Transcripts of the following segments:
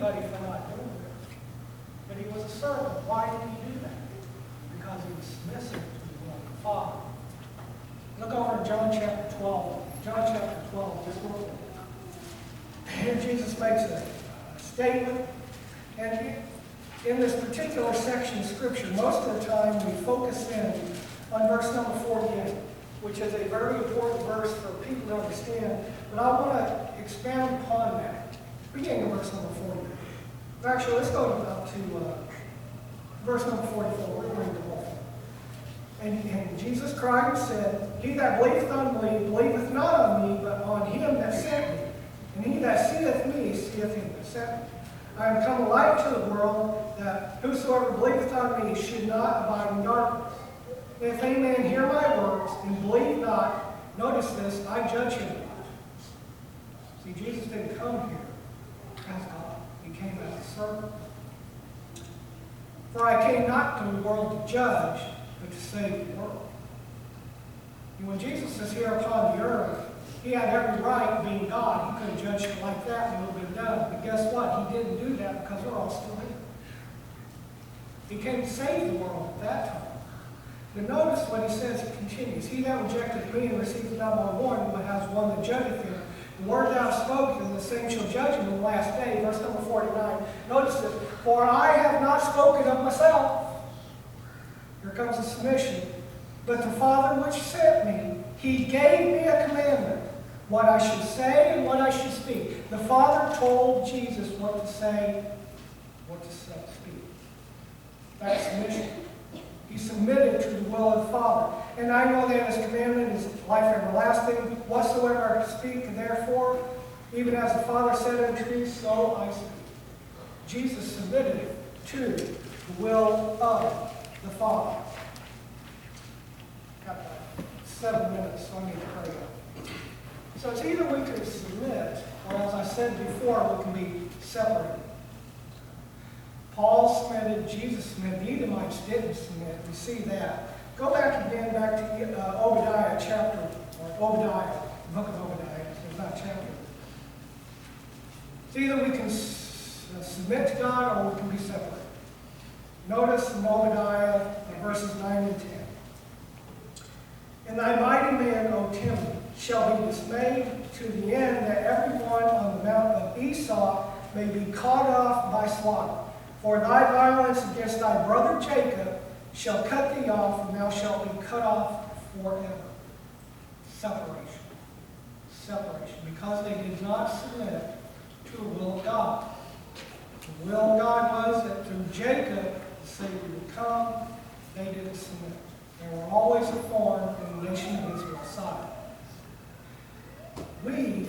anybody for not doing this. But he was a servant. Why did he do that? Because he was submissive to the will of the Father. Look over in John chapter 12. John chapter 12, just real quick. Here Jesus makes a statement. And in this particular section of Scripture, most of the time we focus in on verse number 48, which is a very important verse for people to understand. But I want to expand upon that, beginning in verse number 48. Actually, let's go up to verse number 44. We're going to read the whole thing. And Jesus cried and said, He that believeth on me, believeth not on me, but on him that sent me. And he that seeth me, seeth him that sent me. I am come a light to the world, that whosoever believeth on me should not abide in darkness. And if any man hear my words and believe not, notice this, I judge him not. See, Jesus didn't come here as God. He came as a servant. For I came not to the world to judge, but to save the world. And when Jesus is here upon the earth, he had every right, being God. He could have judged it like that and it would have been done. But guess what? He didn't do that because we're all still here. He came to save the world at that time. But notice what he says, he continues. He that rejecteth me and receiveth not my warning, but has one that judgeth him. The word thou hast spoken, the same shall judge him in the last day. Verse number 49. Notice this. For I have not spoken of myself. Here comes the submission. But the Father which sent me, he gave me a commandment, what I should say and what I should speak. The Father told Jesus what to say, what to speak. That's submission. He submitted to the will of the Father. And I know that his commandment is life everlasting. Whatsoever I speak, therefore, even as the Father said unto me, so I speak. Jesus submitted to the will of the Father. Got 7 minutes, so I need to hurry up. So it's either we can submit, or as I said before, we can be separated. Paul submitted, Jesus submitted, the Edomites didn't submit. We see that. Go back again, back to Obadiah chapter, or Obadiah, the book of Obadiah. It's not a chapter. It's either we can submit to God or we can be separated. Notice in Obadiah verses 9 and 10. And thy mighty man, O Timothy, shall be dismayed to the end that everyone on the mount of Esau may be caught off by slaughter. For thy violence against thy brother Jacob shall cut thee off, and thou shalt be cut off forever. Separation. Separation. Because they did not submit to the will of God. The will of God was that through Jacob, the Savior would come. They didn't submit. They were always a thorn in the nation of Israel's side. We,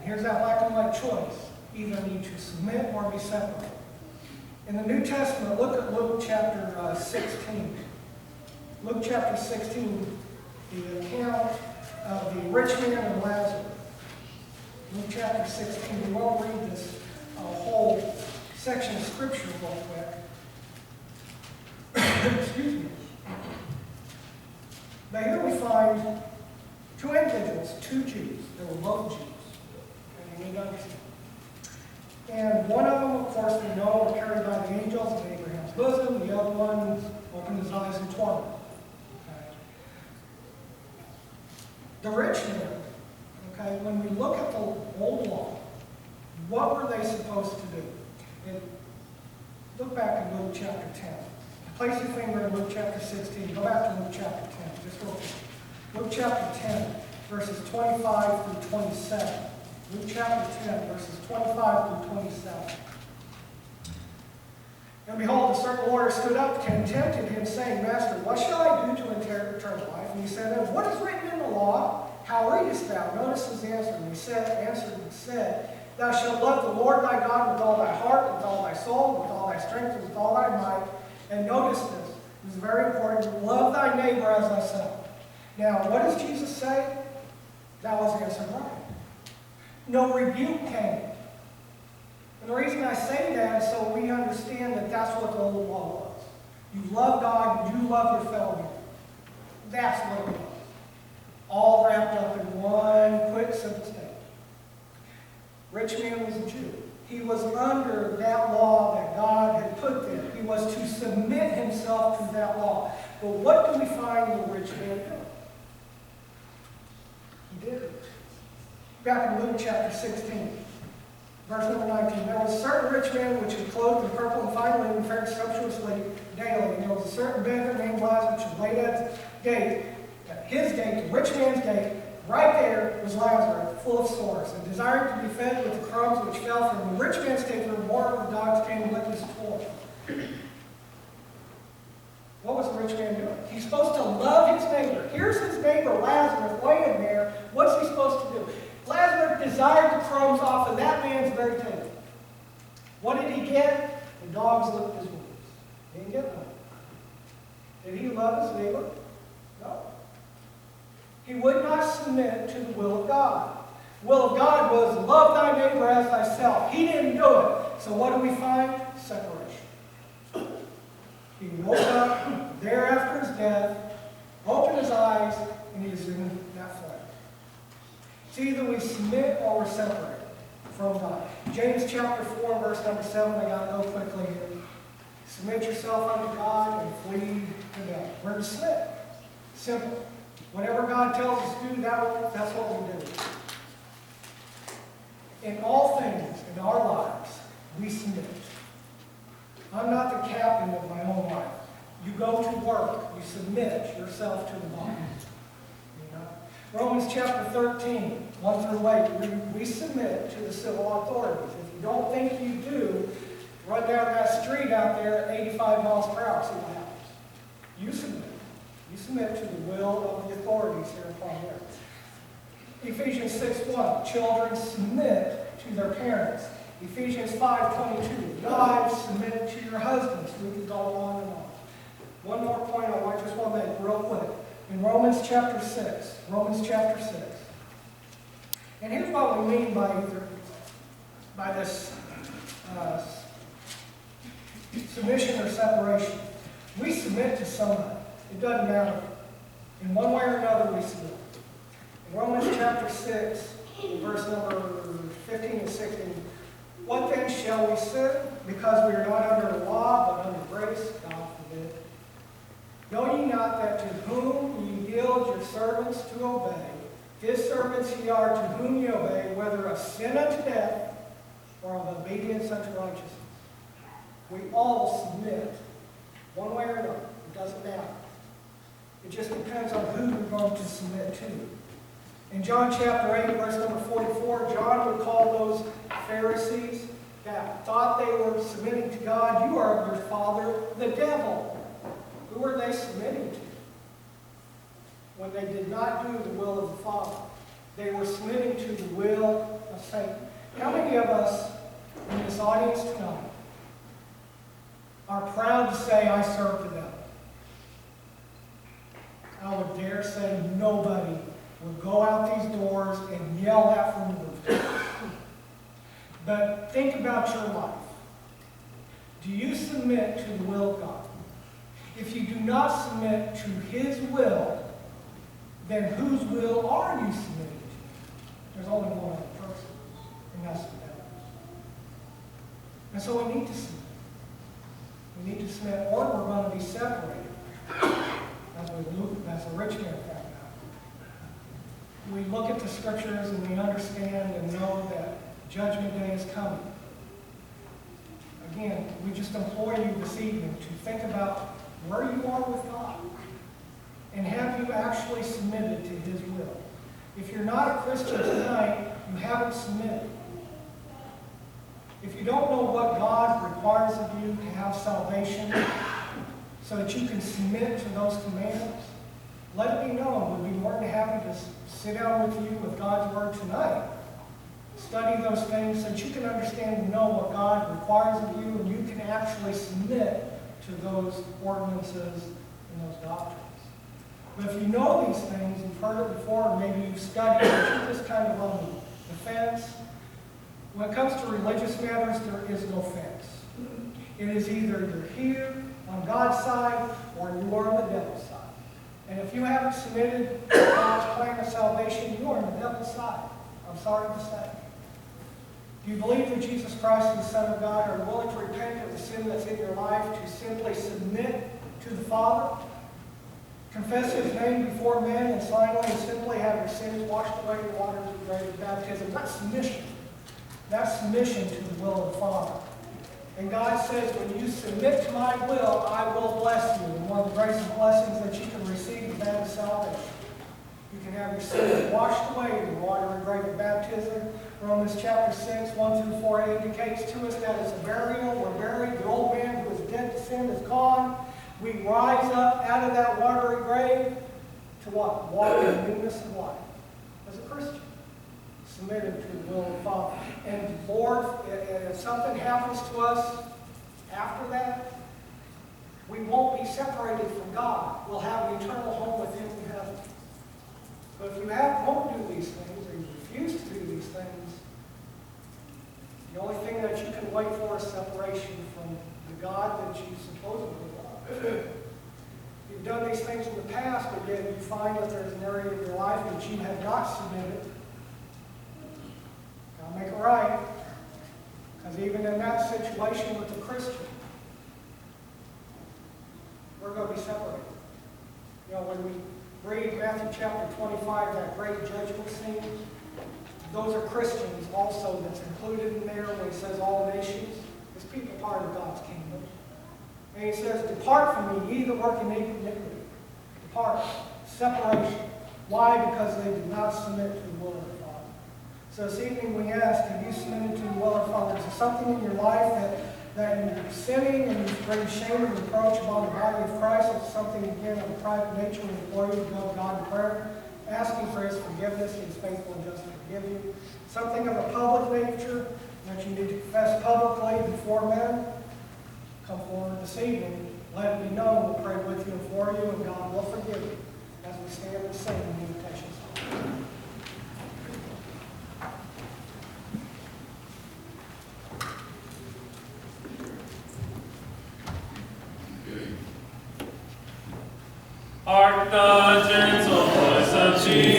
here's that black and white choice, either need to submit or be separated. In the New Testament, look at Luke chapter 16. Luke chapter 16, the account of the rich man and Lazarus. Luke chapter 16, we won't read this whole section of Scripture real quick. Excuse me. But here we find two individuals, two Jews. They were both Jews. And you need to understand. And one of them, of course, we know, were carried by the angels in Abraham's bosom. The other one opened his eyes in torment. Okay. The rich man, okay, when we look at the old law, what were they supposed to do? Look back in Luke chapter 10. Place your finger in Luke chapter 16. Go back to Luke chapter 10, just real quick. Luke chapter 10, verses 25 through 27. Luke chapter 10, verses 25 through 27. And behold, a certain lawyer stood up and tempted him, saying, Master, what shall I do to inherit eternal life? And he said, What is written in the law? How readest thou? Notice his answer. And he answered and said, Thou shalt love the Lord thy God with all thy heart, with all thy soul, with all thy strength, and with all thy might. And notice this. This is very important. Love thy neighbor as thyself. Now, what does Jesus say? That was answered right. No rebuke came. And the reason I say that is so we understand that that's what the old law was. You love God, you love your fellow man. That's what it was. All wrapped up in one quick, simple statement. Rich man was a Jew. He was under that law that God had put there. He was to submit himself to that law. But what do we find the rich man doing? He did it. Back in Luke chapter 16, verse number 19. There was a certain rich man which was clothed in purple and fine linen, fared sumptuously daily. And there was a certain beggar named Lazarus which was laid at his gate, the rich man's gate. Right there was Lazarus, full of sores, and desiring to be fed with the crumbs which fell from him. The rich man's table, more of the dogs came and licked his floor. What was the rich man doing? He's supposed to love his neighbor. Here's his neighbor, Lazarus, laying there. What's he supposed to do? Lazarus desired the crumbs off of that man's very table. What did he get? The dogs licked his wounds. He didn't get one. Did he love his neighbor? No. He would not submit to the will of God. The will of God was love thy neighbor as thyself. He didn't do it. So what do we find? Separation. He woke up there after his death, opened his eyes, and he was in that flame. It's either we submit or we're separated from God. James chapter 4, verse number 7, I got to go quickly here. Submit yourself unto God and flee to death. We're to submit. Simple. Whatever God tells us to do, that's what we do. In all things in our lives, we submit. I'm not the captain of my own life. You go to work, you submit yourself to the boss. You know? Romans chapter 13, 1 through 8, we submit to the civil authorities. If you don't think you do, run down that street out there at 85 miles per hour, see what happens. You submit. You submit to the will of the authorities here upon earth. Ephesians 6:1, children submit to their parents. Ephesians 5:22, wives submit to your husbands. We can go on and on. One more point I just want to make real quick. In Romans chapter 6. And here's what we mean by this submission or separation. We submit to somebody. It doesn't matter. In one way or another, we submit. In Romans chapter 6, verse number 15 and 16, what then shall we sin? Because we are not under the law, but under grace? God forbid. Know ye not that to whom ye yield your servants to obey, his servants ye are to whom ye obey, whether of sin unto death or of obedience unto righteousness? We all submit, one way or another. It doesn't matter. It just depends on who you're going to submit to. In John chapter 8, verse number 44, John would call those Pharisees that thought they were submitting to God, you are of your father, the devil. Who were they submitting to? When they did not do the will of the Father. They were submitting to the will of Satan. How many of us in this audience tonight are proud to say, I serve the devil? I would dare say nobody would go out these doors and yell that from the rooftop. But think about your life. Do you submit to the will of God? If you do not submit to His will, then whose will are you submitting to? There's only one other person, and that's the devil. And so we need to submit. We need to submit, or we're going to be separated. As a rich man found out. We look at the scriptures and we understand and know that judgment day is coming. Again, we just implore you this evening to think about where you are with God. And have you actually submitted to His will? If you're not a Christian tonight, you haven't submitted. If you don't know what God requires of you to have salvation, so that you can submit to those commandments, let it be known. We'd be more than happy to sit down with you with God's Word tonight. Study those things so that you can understand and know what God requires of you, and you can actually submit to those ordinances and those doctrines. But if you know these things, you've heard it before, maybe you've studied, but you're just kind of on the fence. When it comes to religious matters, there is no fence. It is either you're here on God's side or you are on the devil's side. And if you haven't submitted to God's plan of salvation, you are on the devil's side. I'm sorry to say. Do you believe that Jesus Christ is the Son of God? Are you willing to repent of the sin that's in your life, to simply submit to the Father? Confess His name before men, and finally and simply have your sins washed away in the waters of grace of baptism. That's submission. That's submission to the will of the Father. And God says, when you submit to my will, I will bless you. And one of the greatest blessings that you can receive is that of salvation. You can have your sins washed away in the water and grave of baptism. Romans chapter 6, 1 through 4 indicates to us that it's a burial. We're buried. The old man who was dead to sin is gone. We rise up out of that watery grave to what? Walk in newness of life as a Christian. Submitted to the will of the Father. And Lord, if something happens to us after that, we won't be separated from God. We'll have an eternal home with Him in heaven. But if you won't do these things, or you refuse to do these things, the only thing that you can wait for is separation from the God that you supposedly love. If you've done these things in the past, but yet you find that there's an area of your life that you have not submitted, gotta make it right. Because even in that situation with the Christian, we're going to be separated. You know, when we read Matthew chapter 25, that great judgment scene, those are Christians also that's included in there when He says all nations. It's people part of God's kingdom. And He says, depart from me, ye that work in iniquity. Depart. Separation. Why? Because they did not submit to the will of the Father. So this evening we ask, have you submitted to the will of the Father? Is there something in your life that you're sinning and you bring shame and reproach upon the body of Christ? It's something, again, of a private nature before you go to God in prayer, asking for His forgiveness. He is faithful and just to forgive you. Something of a public nature that you need to confess publicly before men. Come forward this evening. Let it be known. We'll pray with you and for you, and God will forgive you as we stand and sing the invitation song. Hark the gentle voice of Jesus.